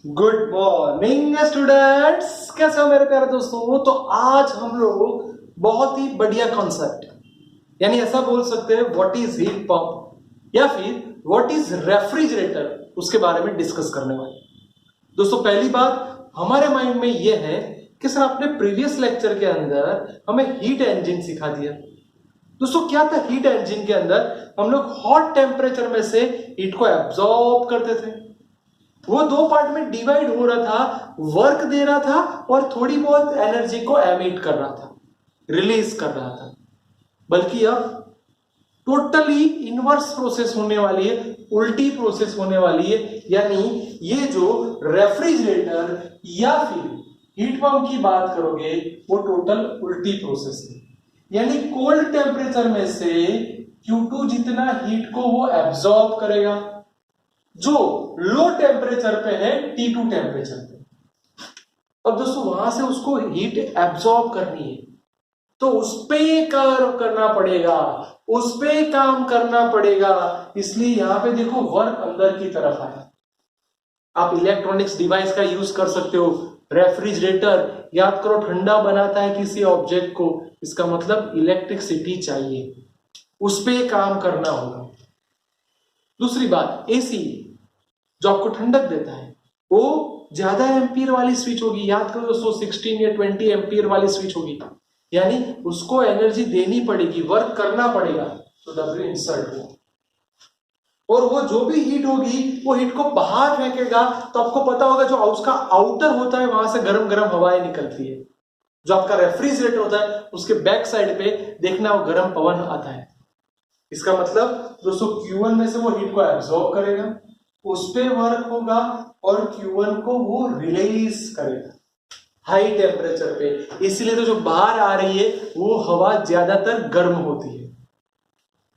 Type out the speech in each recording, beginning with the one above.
Good morning students, कैसे हो मेरे प्यारे दोस्तों। तो आज हम लोग बहुत ही बढ़िया कॉन्सेप्ट यानी ऐसा बोल सकते हैं व्हाट इज हीट पंप या फिर व्हाट इज रेफ्रिजरेटर उसके बारे में डिस्कस करने वाले। दोस्तों पहली बात हमारे माइंड में यह है कि सर आपने प्रीवियस लेक्चर के अंदर हमें हीट इंजन सिखा दिया। दोस्तों क्या था हीट इंजन के अंदर, हम लोग हॉट टेम्परेचर में से हीट को एब्जॉर्ब करते थे। वो दो पार्ट में डिवाइड हो रहा था, वर्क दे रहा था और थोड़ी बहुत एनर्जी को एमिट कर रहा था, रिलीज कर रहा था। बल्कि अब टोटली इनवर्स प्रोसेस होने वाली है, उल्टी प्रोसेस होने वाली है। यानी ये जो रेफ्रिजरेटर या फिर हीट पंप की बात करोगे वो टोटल उल्टी प्रोसेस है। यानी कोल्ड टेम्परेचर में से Q2 जितना हीट को वो एब्जॉर्ब करेगा जो लो टेम्परेचर पे है T2 टेम्परेचर पे। अब दोस्तों वहां से उसको हीट एब्जॉर्ब करनी है तो उस पे काम करना पड़ेगा, उस पे काम करना पड़ेगा। इसलिए यहां पे देखो वर्क अंदर की तरफ आया। आप इलेक्ट्रॉनिक्स डिवाइस का यूज कर सकते हो। रेफ्रिजरेटर याद करो ठंडा बनाता है किसी ऑब्जेक्ट को, इसका मतलब इलेक्ट्रिसिटी चाहिए, उस पे काम करना होगा। दूसरी बात एसी जो आपको ठंडक देता है वो ज्यादा एम्पियर वाली स्विच होगी। याद करो दोस्तों 16 या 20 एम्पियर वाली स्विच होगी, यानी उसको एनर्जी देनी पड़ेगी, वर्क करना पड़ेगा, तो W इंसर्ट हो। और वो जो भी हीट होगी वो हीट को बाहर फेंकेगा। तो आपको पता होगा जो उसका आउटर होता है वहां से गरम गरम हवाएं निकलती है। जो आपका रेफ्रिजरेटर होता है उसके बैक साइड पे देखना वो गरम पवन आता है। इसका मतलब दोस्तों Q1 में से वो हीट को एब्जॉर्ब करेगा, उस पे वर्क होगा और Q1 को वो रिलीज करेगा हाई टेम्परेचर पे। इसलिए तो जो बाहर आ रही है वो हवा ज्यादातर गर्म होती है।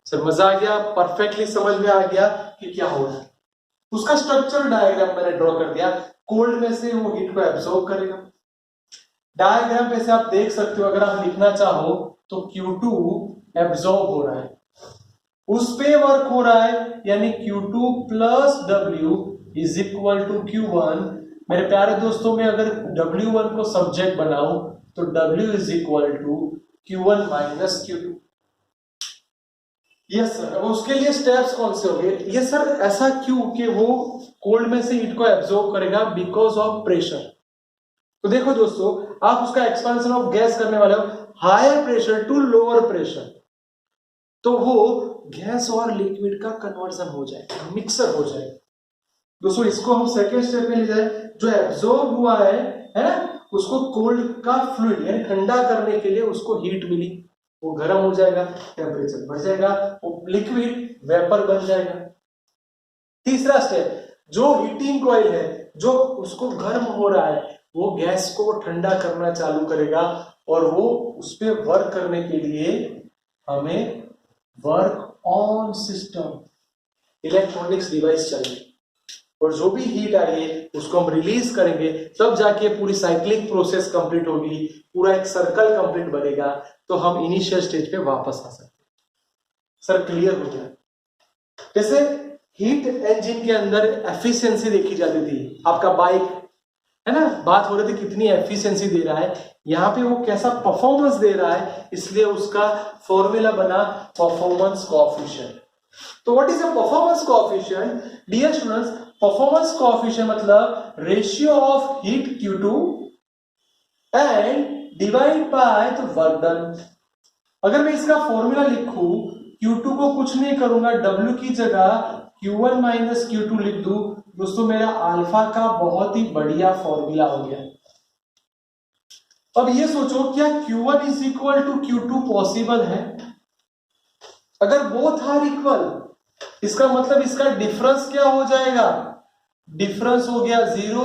सर मजा आ गया, परफेक्टली समझ में आ गया कि क्या हो रहा है। उसका स्ट्रक्चर डायग्राम मैंने ड्रॉ कर दिया। कोल्ड में से वो हीट को एब्जॉर्ब करेगा। डायग्राम पे से आप देख सकते हो, अगर आप लिखना चाहो तो Q2 एब्जॉर्ब हो रहा है, उस पे वर्क हो रहा है, यानी Q2 plus W is equal to Q1। मेरे प्यारे दोस्तों में अगर W1 को सब्जेक्ट बनाऊं तो W is equal to Q1 minus Q2। Yes sir, अब उसके लिए स्टेप्स कौन से होंगे? यस सर, ऐसा क्यों कि वो कोल्ड में से हीट को एब्जॉर्ब करेगा बिकॉज ऑफ प्रेशर। तो देखो दोस्तों आप उसका एक्सपेंशन ऑफ गैस करने वाले हो, higher pressure to lower pressure, तो वो गैस और लिक्विड का कन्वर्जन हो जाएगा, मिक्सर हो जाएगा। दोस्तों इसको हम सेकेंड स्टेप में ले जाए, जो एब्जॉर्ब हुआ है ना, उसको कोल्ड का फ्लूइड यानी ठंडा करने के लिए उसको हीट मिली, वो गर्म हो जाएगा, टेम्परेचर बढ़ जाएगा, वो लिक्विड वेपर बन जाएगा। तीसरा स्टेप, जो हीटिंग कॉइल है जो उसको गर्म हो रहा है वो गैस को ठंडा करना चालू करेगा और वो उस पर वर्क करने के लिए हमें work on system electronics device चाहिए। और जो भी हीट आई है उसको हम रिलीज करेंगे, तब जाके पूरी साइक्लिक प्रोसेस कंप्लीट होगी, पूरा एक सर्कल कंप्लीट बनेगा, तो हम इनिशियल स्टेज पे वापस आ सकते हैं। सर क्लियर हो गया? जैसे हीट इंजन के अंदर एफिशिएंसी देखी जाती थी, आपका बाइक है ना, बात हो रही थी कितनी एफिशिएंसी दे रहा है, यहाँ पे वो कैसा परफॉर्मेंस दे रहा है, इसलिए उसका फॉर्मूला बना परफॉर्मेंस कोएफिशिएंट। तो what is a performance coefficient? Dear students, performance coefficient मतलब ratio of heat Q2 and divide by the work done. अगर मैं इसका फॉर्मूला लिखूं, Q2 को कुछ नहीं करूंगा, W की जगह Q1 माइनस Q2 लिख दूं, दोस्तों मेरा अल्फा का बहुत ही बढ़िया फॉर्मूला हो गया। अब ये सोचो क्या Q1 is equal to Q2 possible है? अगर बोथ आर इक्वल, इसका मतलब इसका डिफरेंस क्या हो जाएगा? डिफरेंस हो गया 0,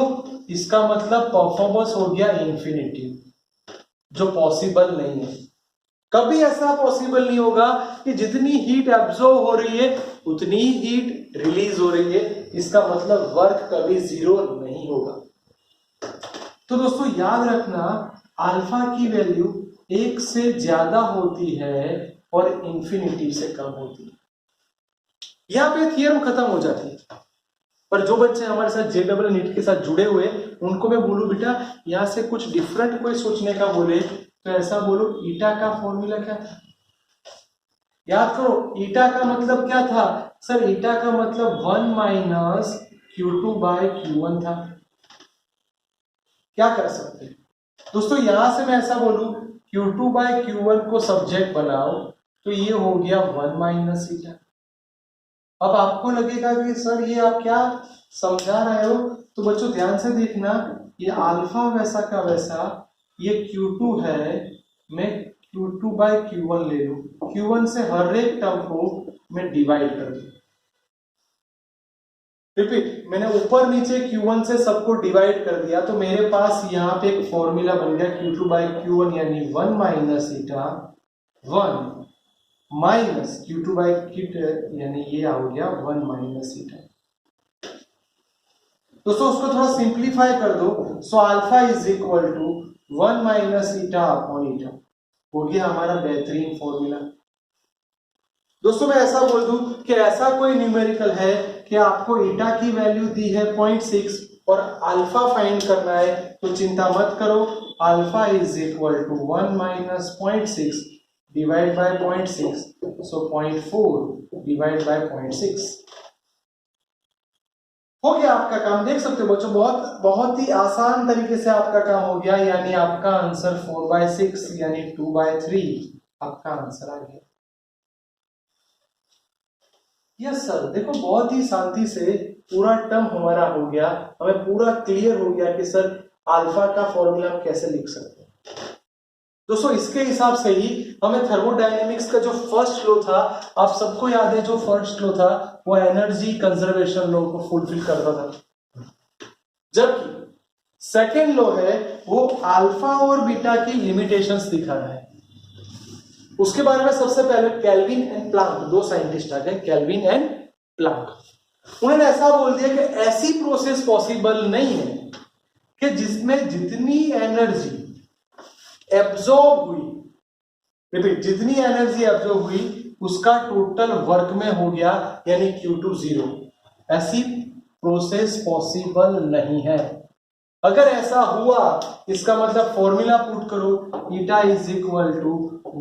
इसका मतलब परफॉर्मेंस हो गया इंफिनिटी, जो पॉसिबल नहीं है। कभी ऐसा पॉसिबल नहीं होगा कि जितनी हीट एब्जॉर्ब हो रही है उतनी हीट रिलीज हो रही है, इसका मतलब वर्क कभी 0 नहीं होगा। तो दोस्तों याद रखना, अल्फा की वैल्यू 1 से ज्यादा होती है और इंफिनिटी से कम होती है। यहां पे थियरम खत्म हो जाती है। पर जो बच्चे हमारे साथ JEE नीट के साथ जुड़े हुए उनको मैं बोलूं बेटा यहाँ से कुछ डिफरेंट कोई सोचने का बोले तो ऐसा बोलो, ईटा का फॉर्मूला क्या था? याद करो, ईटा का मतलब क्या था सर? ईटा का मतलब 1 माइनस Q2/Q1 था। क्या कर सकते हैं दोस्तों, यहां से मैं ऐसा बोलूं Q2/Q1 को सब्जेक्ट बनाओ तो ये हो गया 1 माइनस ईटा। अब आपको लगेगा कि सर ये आप क्या समझा रहे हो, तो बच्चों ध्यान से देखना, ये अल्फा वैसा का वैसा, ये Q2 है, मैं Q2/Q1 ले लूं, Q1 से हर एक टर्म को मैं डिवाइड कर दूं। रिपीट, मैंने ऊपर नीचे Q1 से सबको डिवाइड कर दिया तो मेरे पास यहाँ पे एक फॉर्मूला बन गया Q2/Q1 यानी 1 माइनस ईटा 1 माइनस Q2/Q2 यानी ये आ गया 1 माइनस ईटा। दोस्तों उसको थोड़ा सिंप्लीफाई कर दो, so alpha is equal to 1 minus eta upon eta, हो गया हमारा बेहतरीन फॉर्मूला। दोस्तों मैं ऐसा बोल दूं कि ऐसा कोई न्यूमेरिकल है कि आपको ईटा की वैल्यू दी है 0.6 और अल्फा फाइंड करना है, तो चिंता मत करो, alpha is equal to 1 minus 0.6 divide by 0.6, so 0.4 divide by 0.6 हो गया आपका काम। देख सकते हो बच्चों, बहुत बहुत ही आसान तरीके से आपका काम हो गया, यानी आपका आंसर 4/6 यानी 2/3 आपका आंसर आ गया। यस सर, देखो बहुत ही शांति से पूरा टर्म हमारा हो गया, हमें पूरा क्लियर हो गया कि सर अल्फा का फॉर्मूला हम कैसे लिख सकते हैं। दोस्तों इसके हिसाब से ही हमें थर्मोडायनेमिक्स का जो फर्स्ट लॉ था, आप सबको याद है जो फर्स्ट लॉ था वो एनर्जी कंजर्वेशन लॉ को फुलफिल करता था, जबकि सेकेंड लॉ है वो अल्फा और बीटा की लिमिटेशंस दिखा रहा है। उसके बारे में सबसे पहले केल्विन एंड प्लांक, दो साइंटिस्ट आ गए, केल्विन एंड प्लांक। उन्होंने ऐसा बोल दिया कि ऐसी प्रोसेस पॉसिबल नहीं है कि जिसमें जितनी एनर्जी एब्जॉर्ब हुई, रिपीट, जितनी एनर्जी एब्जॉर्ब हुई उसका टोटल वर्क में हो गया यानी Q2 0। ऐसी प्रोसेस पॉसिबल नहीं है। अगर ऐसा हुआ इसका मतलब फॉर्मूला पुट करो, eta is equal to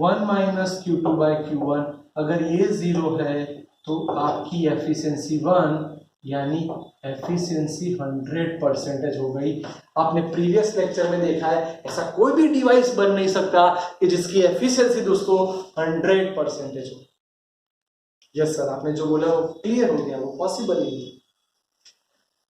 1 minus Q2/Q1। अगर ये 0 है तो आपकी एफिशिएंसी 1 यानी एफिशिएंसी 100% हो गई। आपने प्रीवियस लेक्चर में देखा है ऐसा कोई भी डिवाइस बन नहीं सकता कि जिसकी एफिशिएंसी दोस्तों 100% हो। यस सर, आपने जो बोला वो क्लियर हो गया, वो पॉसिबल ही नहीं।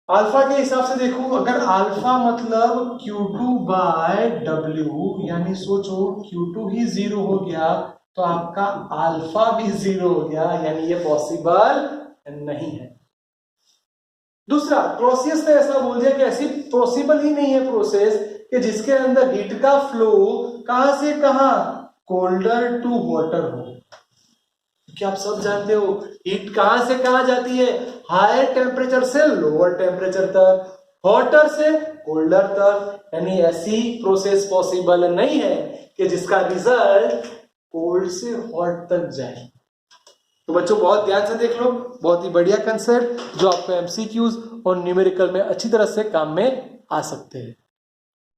अल्फा के हिसाब से देखो, अगर अल्फा मतलब Q2/W यानी सोचो Q2 ही 0 हो गया तो आपका अल्फा भी 0 हो गया, यानी ये पॉसिबल नहीं है। दूसरा, क्लॉसियस ने ऐसा बोल दिया कि ऐसी पॉसिबल ही नहीं है प्रोसेस कि जिसके अंदर हीट का फ्लो कहां से कहां, कोल्डर टू वाटर हो। क्या आप सब जानते हो हीट कहां से कहां जाती है, हायर टेम्परेचर से लोअर टेम्परेचर तक, हॉटर से कोल्डर तक, यानी ऐसी प्रोसेस पॉसिबल नहीं है कि जिसका रिजल्ट कोल्ड से हॉट तक जाए। तो बच्चों बहुत ध्यान से देख लो, बहुत ही बढ़िया कंसेप्ट जो आपको एमसीक्यूज और न्यूमेरिकल में अच्छी तरह से काम में आ सकते हैं।